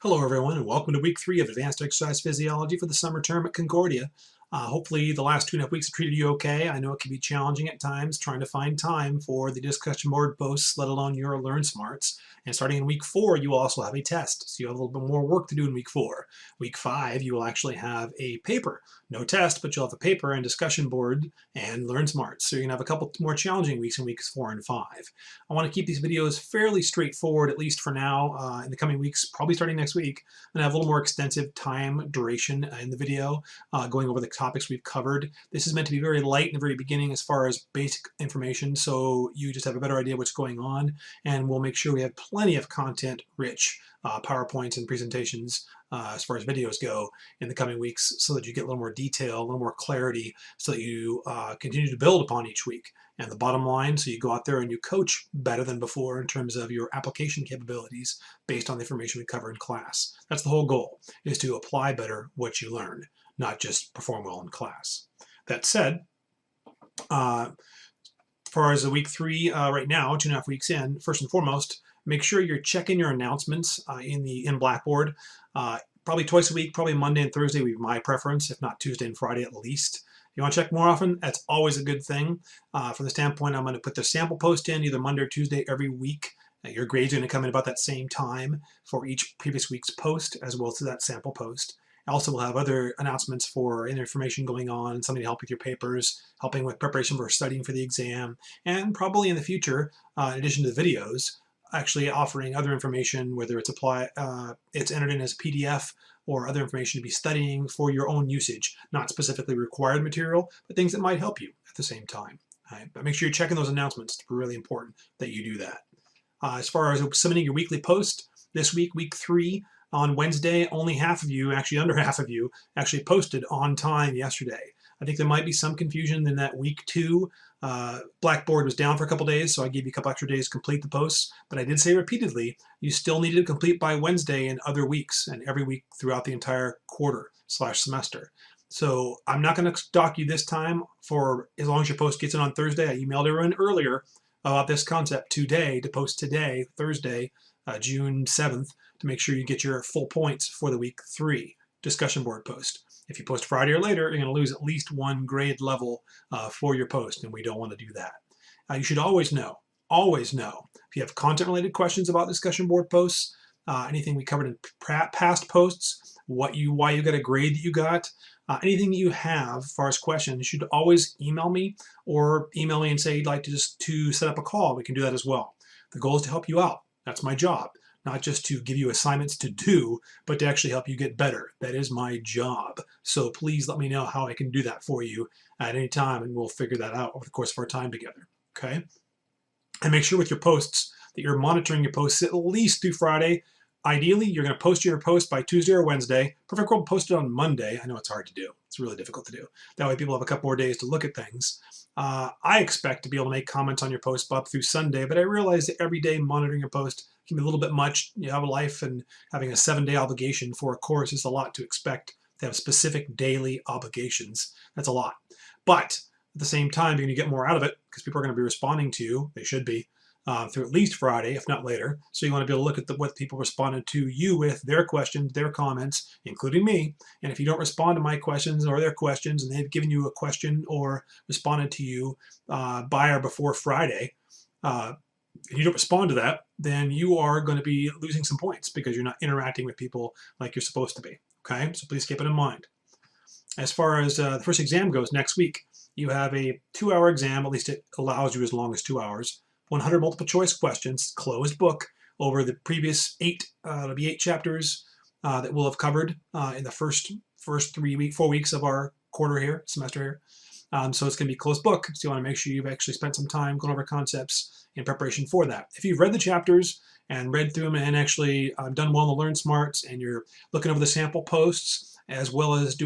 Hello, everyone, and welcome to week 3 of Advanced Exercise Physiology for the summer term at Concordia. Hopefully the last 2.5 weeks have treated you okay. I know it can be challenging at times trying to find time for the discussion board posts, let alone your Learn Smarts. And starting in week 4, you will also have a test, so you have a little bit more work to do in week 4. Week 5, you will actually have a paper. No test, but you'll have a paper and discussion board and Learn Smarts. So you're going to have a couple more challenging weeks in weeks 4 and 5. I want to keep these videos fairly straightforward, at least for now. In the coming weeks, probably starting next week, and I have a little more extensive time duration in the video, going over the topics we've covered. This is meant to be very light in the very beginning as far as basic information, so you just have a better idea what's going on, and we'll make sure we have plenty of content-rich PowerPoints and presentations as far as videos go in the coming weeks, so that you get a little more detail, a little more clarity, so that you continue to build upon each week. And the bottom line, so you go out there and you coach better than before in terms of your application capabilities based on the information we cover in class. That's the whole goal, is to apply better what you learn, not just perform well in class. That said, as far as the week 3 right now, 2.5 weeks in, first and foremost, make sure you're checking your announcements in Blackboard. Probably twice a week, probably Monday and Thursday would be my preference, if not Tuesday and Friday at least. If you want to check more often, that's always a good thing. From the standpoint, I'm going to put the sample post in either Monday or Tuesday every week. Your grades are going to come in about that same time for each previous week's post, as well as that sample post. Also, we'll have other announcements for information going on, somebody to help with your papers, helping with preparation for studying for the exam, and probably in the future, in addition to the videos, actually offering other information, whether it's it's entered in as a PDF or other information to be studying for your own usage, not specifically required material, but things that might help you at the same time. Right? But make sure you're checking those announcements. It's really important that you do that. As far as submitting your weekly post, this week, week 3, on Wednesday, only half of you, actually under half of you, actually posted on time yesterday. I think there might be some confusion in that week 2. Blackboard was down for a couple days, so I gave you a couple extra days to complete the posts. But I did say repeatedly, you still needed to complete by Wednesday in other weeks and every week throughout the entire quarter/semester. So I'm not going to dock you this time for as long as your post gets in on Thursday. I emailed everyone earlier about this concept today to post today, Thursday, June 7th, to make sure you get your full points for the week 3 discussion board post. If you post Friday or later, you're going to lose at least 1 grade level for your post, and we don't want to do that. You should always know, if you have content-related questions about discussion board posts, anything we covered in past posts, why you got a grade that you got, anything that you have as far as questions, you should always email me or email me and say you'd like to set up a call. We can do that as well. The goal is to help you out. That's my job. Not just to give you assignments to do, but to actually help you get better. That is my job. So please let me know how I can do that for you at any time, and we'll figure that out over the course of our time together. Okay? And make sure with your posts that you're monitoring your posts at least through Friday. Ideally, you're going to post your post by Tuesday or Wednesday. Perfect World posted on Monday. I know it's hard to do. It's really difficult to do. That way people have a couple more days to look at things. I expect to be able to make comments on your post up through Sunday, but I realize that every day monitoring your post can be a little bit much. You have a life, and having a 7-day obligation for a course is a lot to expect to have specific daily obligations. That's a lot. But at the same time, you're going to get more out of it because people are going to be responding to you. They should be. Through at least Friday, if not later. So you want to be able to look at what people responded to you with, their questions, their comments, including me. And if you don't respond to my questions or their questions, and they've given you a question or responded to you by or before Friday, and you don't respond to that, then you are going to be losing some points because you're not interacting with people like you're supposed to be. Okay, so please keep it in mind. As far as the first exam goes next week, you have a 2-hour exam. At least it allows you as long as 2 hours. 100 multiple choice questions, closed book, over the previous 8, it'll be 8 chapters that we'll have covered in the first 4 weeks of our semester here. So it's going to be closed book, so you want to make sure you've actually spent some time going over concepts in preparation for that. If you've read the chapters and read through them and actually done well in the Learn Smarts, and you're looking over the sample posts, as well as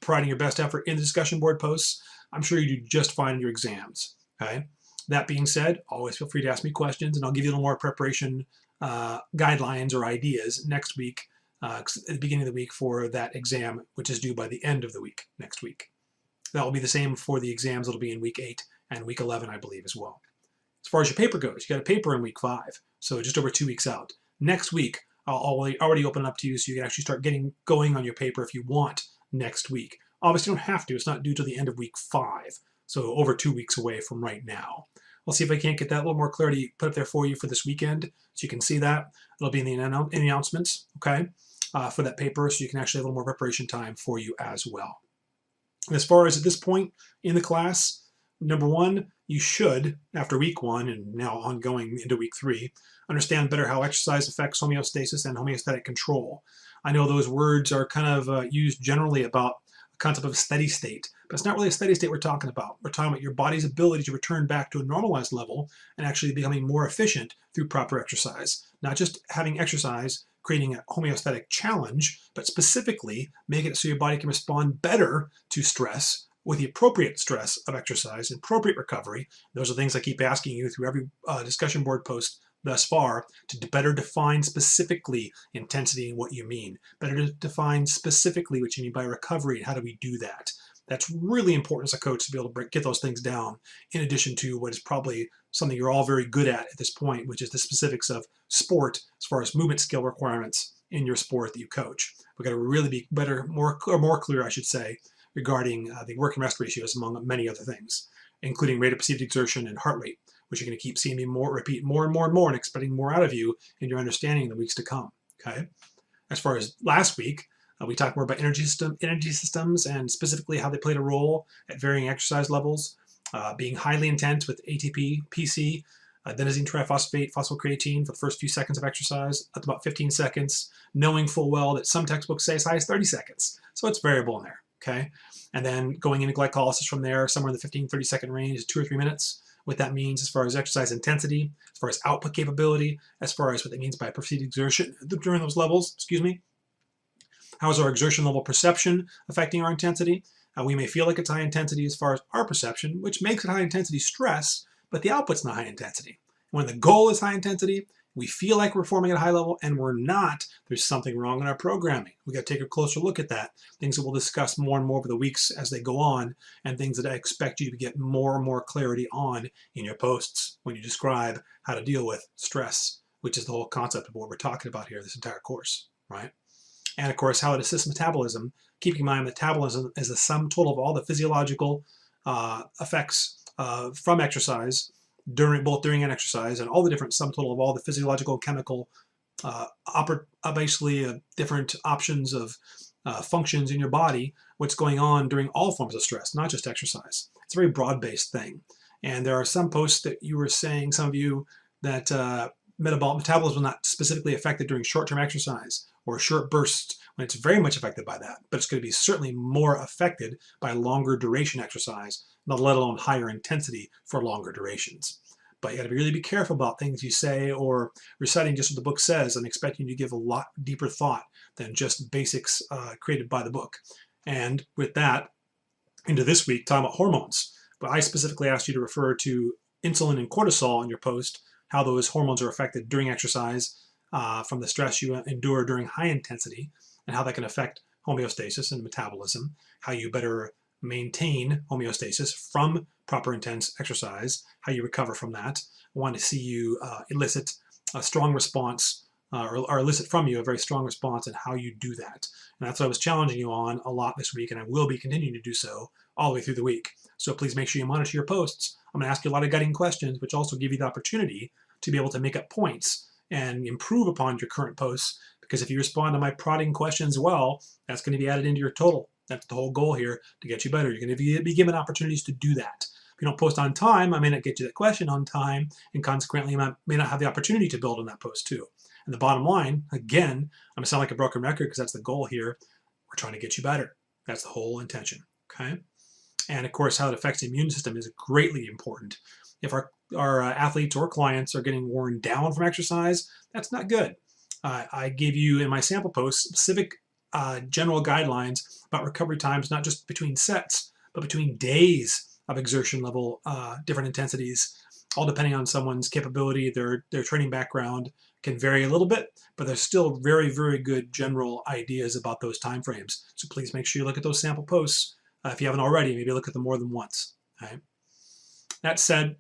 providing your best effort in the discussion board posts, I'm sure you do just fine in your exams. Okay. That being said, always feel free to ask me questions, and I'll give you a little more preparation guidelines or ideas next week, at the beginning of the week for that exam, which is due by the end of the week, next week. That will be the same for the exams that'll be in week 8 and week 11, I believe, as well. As far as your paper goes, you got a paper in week 5, so just over 2 weeks out. Next week, I'll already open it up to you so you can actually start getting going on your paper if you want next week. Obviously, you don't have to. It's not due till the end of week 5, so over 2 weeks away from right now. I'll see if I can't get that a little more clarity put up there for you for this weekend so you can see that. It'll be in the announcements, okay, for that paper, so you can actually have a little more preparation time for you as well. And as far as at this point in the class, number one, you should, after week 1 and now ongoing into week 3, understand better how exercise affects homeostasis and homeostatic control. I know those words are kind of used generally about the concept of a steady state, but it's not really a steady state we're talking about. We're talking about your body's ability to return back to a normalized level and actually becoming more efficient through proper exercise. Not just having exercise creating a homeostatic challenge, but specifically make it so your body can respond better to stress with the appropriate stress of exercise and appropriate recovery. Those are things I keep asking you through every discussion board post thus far, to better define specifically intensity and what you mean. Better to define specifically what you mean by recovery and how do we do that. That's really important as a coach to be able to get those things down, in addition to what is probably something you're all very good at this point, which is the specifics of sport as far as movement skill requirements in your sport that you coach. We've got to really be better, more clear, I should say, regarding the work and rest ratios, among many other things, including rate of perceived exertion and heart rate, which you're going to keep seeing me repeat more and more and more and expecting more out of you in your understanding in the weeks to come. Okay. As far as last week, we talked more about energy systems and specifically how they played a role at varying exercise levels, being highly intense with ATP, PC, adenosine triphosphate, phosphocreatine for the first few seconds of exercise, up to about 15 seconds, knowing full well that some textbooks say as high as 30 seconds. So it's variable in there. Okay. And then going into glycolysis from there, somewhere in the 15, 30 second range, 2 or 3 minutes. What that means as far as exercise intensity, as far as output capability, as far as what that means by perceived exertion during those levels, How is our exertion level perception affecting our intensity? We may feel like it's high intensity as far as our perception, which makes it high intensity stress, but the output's not high intensity. When the goal is high intensity, we feel like we're performing at a high level and we're not. There's something wrong in our programming. We got to take a closer look at that. Things that we'll discuss more and more over the weeks as they go on, and things that I expect you to get more and more clarity on in your posts when you describe how to deal with stress, which is the whole concept of what we're talking about here this entire course, right? And of course, how it assists metabolism, keeping in mind metabolism is the sum total of all the physiological effects from exercise, both during and exercise, and all the different sum total of all the physiological, chemical, different options of functions in your body, what's going on during all forms of stress, not just exercise. It's a very broad-based thing. And there are some posts that you were saying, some of you, that metabolism is not specifically affected during short-term exercise or short bursts, when it's very much affected by that, but it's going to be certainly more affected by longer duration exercise, not let alone higher intensity for longer durations. But you got to really be careful about things you say or reciting just what the book says and expecting you to give a lot deeper thought than just basics created by the book. And with that, into this week, talking about hormones. But I specifically asked you to refer to insulin and cortisol in your post, how those hormones are affected during exercise from the stress you endure during high intensity, and how that can affect homeostasis and metabolism, how you better maintain homeostasis from proper intense exercise, how you recover from that. I want to see you elicit a strong response or elicit from you a very strong response in how you do that. And that's what I was challenging you on a lot this week, and I will be continuing to do so all the way through the week. So please make sure you monitor your posts. I'm going to ask you a lot of guiding questions, which also give you the opportunity to be able to make up points and improve upon your current posts, because if you respond to my prodding questions well, that's going to be added into your total. That's the whole goal here, to get you better. You're going to be given opportunities to do that. If you don't post on time, I may not get you that question on time, and consequently, I may not have the opportunity to build on that post too. And the bottom line, again, I'm going to sound like a broken record because that's the goal here. We're trying to get you better. That's the whole intention, okay? And of course, how it affects the immune system is greatly important. If our athletes or clients are getting worn down from exercise, that's not good. I gave you in my sample post specific general guidelines about recovery times, not just between sets, but between days of exertion level, different intensities, all depending on someone's capability, their training background can vary a little bit, but there's still very, very good general ideas about those time frames. So please make sure you look at those sample posts. If you haven't already, maybe look at them more than once. Okay? That said,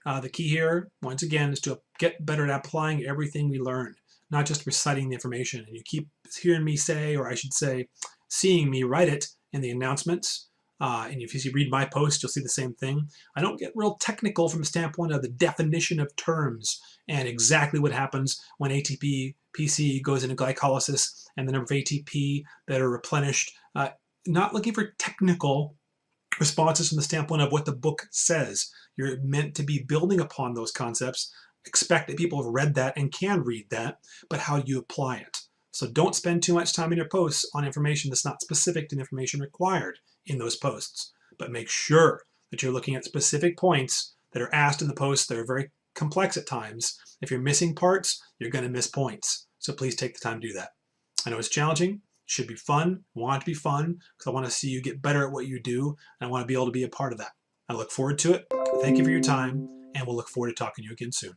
the key here, once again, is to get better at applying everything we learn. not just reciting the information. And you keep hearing me say, or I should say, seeing me write it in the announcements. And if you read my post, you'll see the same thing. I don't get real technical from the standpoint of the definition of terms and exactly what happens when ATP PC goes into glycolysis and the number of ATP that are replenished. Not looking for technical responses from the standpoint of what the book says. You're meant to be building upon those concepts. Expect that people have read that and can read that, but how do you apply it? So don't spend too much time in your posts on information that's not specific to the information required in those posts. But make sure that you're looking at specific points that are asked in the posts that are very complex at times. If you're missing parts, you're going to miss points. So please take the time to do that. I know it's challenging. It should be fun. I want it to be fun because I want to see you get better at what you do, and I want to be able to be a part of that. I look forward to it. Thank you for your time, and we'll look forward to talking to you again soon.